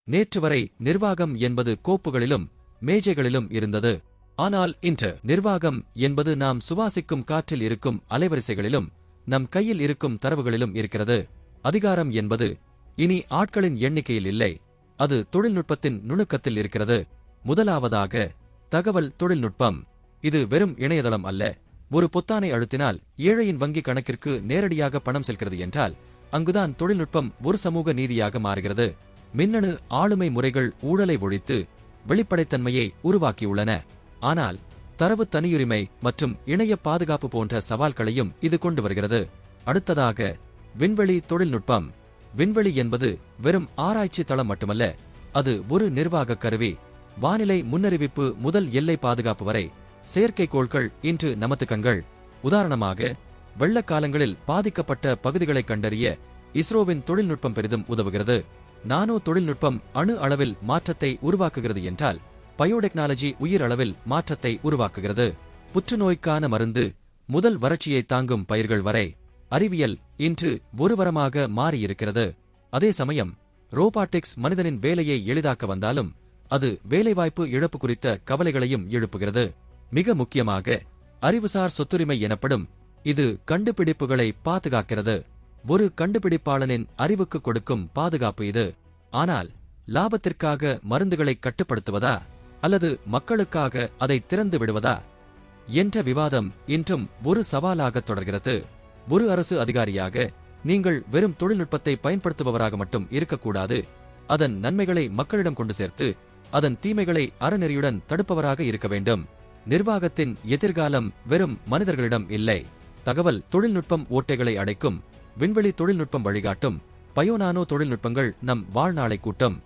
நேற்று வரை நிர்வாகம் என்பது கோப்புகளிலும் மேஜைகளிலும் இருந்தது. ஆனால் இன்று நிர்வாகம் என்பது நாம் சுவாசிக்கும் காற்றில் இருக்கும் அலைவரிசைகளிலும் நம் கையில் இருக்கும் தரவுகளிலும் இருக்கிறது. அதிகாரம் என்பது இனி ஆட்களின் எண்ணிக்கையில் இல்லை, அது தொழில்நுட்பத்தின் நுணுக்கத்தில் இருக்கிறது. முதலாவதாக தகவல் தொழில்நுட்பம். இது வெறும் இணையதளம் அல்ல. ஒரு பொத்தானை அழுத்தினால் ஏழையின் வங்கி கணக்கிற்கு நேரடியாக பணம் செல்கிறது என்றால் அங்குதான் தொழில்நுட்பம் ஒரு சமூக நீதியாக மாறுகிறது. மின்னணு ஆளுமை முறைகள் ஊழலை ஒழித்து வெளிப்படைத்தன்மையை உருவாக்கியுள்ளன. ஆனால் தரவு தனியுரிமை மற்றும் இணைய பாதுகாப்பு போன்ற சவால்களையும் இது கொண்டு வருகிறது. அடுத்ததாக விண்வெளி தொழில்நுட்பம். விண்வெளி என்பது வெறும் ஆராய்ச்சி தளம் மட்டுமல்ல, அது ஒரு நிர்வாக கருவி. வானிலை முன்னறிவிப்பு முதல் எல்லை பாதுகாப்பு வரை செயற்கைக்கோள்கள் இன்று நமது கண்கள். உதாரணமாக, வெள்ளக்காலங்களில் பாதிக்கப்பட்ட பகுதிகளை கண்டறிய இஸ்ரோவின் தொழில்நுட்பம் பெரிதும் உதவுகிறது. நானோ தொழில்நுட்பம் அணு அளவில் மாற்றத்தை உருவாக்குகிறது என்றால் பயோடெக்னாலஜி உயிர் அளவில் மாற்றத்தை உருவாக்குகிறது. புற்றுநோய்க்கான மருந்து முதல் வறட்சியை தாங்கும் பயிர்கள் வரை அறிவியல் இன்று ஒரு வரமாக மாறியிருக்கிறது. அதே சமயம் ரோபாட்டிக்ஸ் மனிதனின் வேலையை எளிதாக்க வந்தாலும் அது வேலைவாய்ப்பு இழப்பு குறித்த கவலைகளையும் எழுப்புகிறது. மிக முக்கியமாக அறிவுசார் சொத்துரிமை எனப்படும் இது கண்டுபிடிப்புகளை பாதுகாக்கிறது. ஒரு கண்டுபிடிப்பாளனின் அறிவுக்கு கொடுக்கும் பாதுகாப்பு இது. ஆனால் லாபத்திற்காக மருந்துகளை கட்டுப்படுத்துவதா அல்லது மக்களுக்காக அதை திறந்து விடுவதா என்ற விவாதம் இன்றும் ஒரு சவாலாக தொடர்கிறது. ஒரு அரசு அதிகாரியாக நீங்கள் வெறும் தொழில்நுட்பத்தை பயன்படுத்துபவராக மட்டும் இருக்கக்கூடாது, அதன் நன்மைகளை மக்களிடம் கொண்டு சேர்த்து அதன் தீமைகளை அறநெறியுடன் தடுப்பவராக இருக்க வேண்டும். நிர்வாகத்தின் எதிர்காலம் வெறும் மனிதர்களிடம் இல்லை. தகவல் தொழில்நுட்பம் ஓட்டைகளை அடைக்கும், விண்வெளி தொழில்நுட்பம் வழிகாட்டும், பயோநானோ தொழில்நுட்பங்கள் நம் வாழ்நாளை கூட்டும்.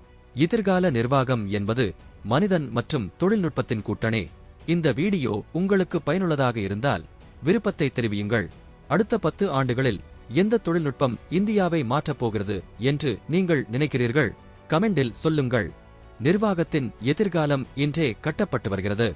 எதிர்கால நிர்வாகம் என்பது மனிதன் மற்றும் தொழில்நுட்பத்தின் கூட்டணி. இந்த வீடியோ உங்களுக்கு பயனுள்ளதாக இருந்தால் விருப்பத்தை தெரிவியுங்கள். அடுத்த 10 ஆண்டுகளில் எந்த தொழில்நுட்பம் இந்தியாவை மாற்றப் போகிறது என்று நீங்கள் நினைக்கிறீர்கள்? கமெண்டில் சொல்லுங்கள். நிர்வாகத்தின் எதிர்காலம் இன்றே கட்டப்பட்டு வருகிறது.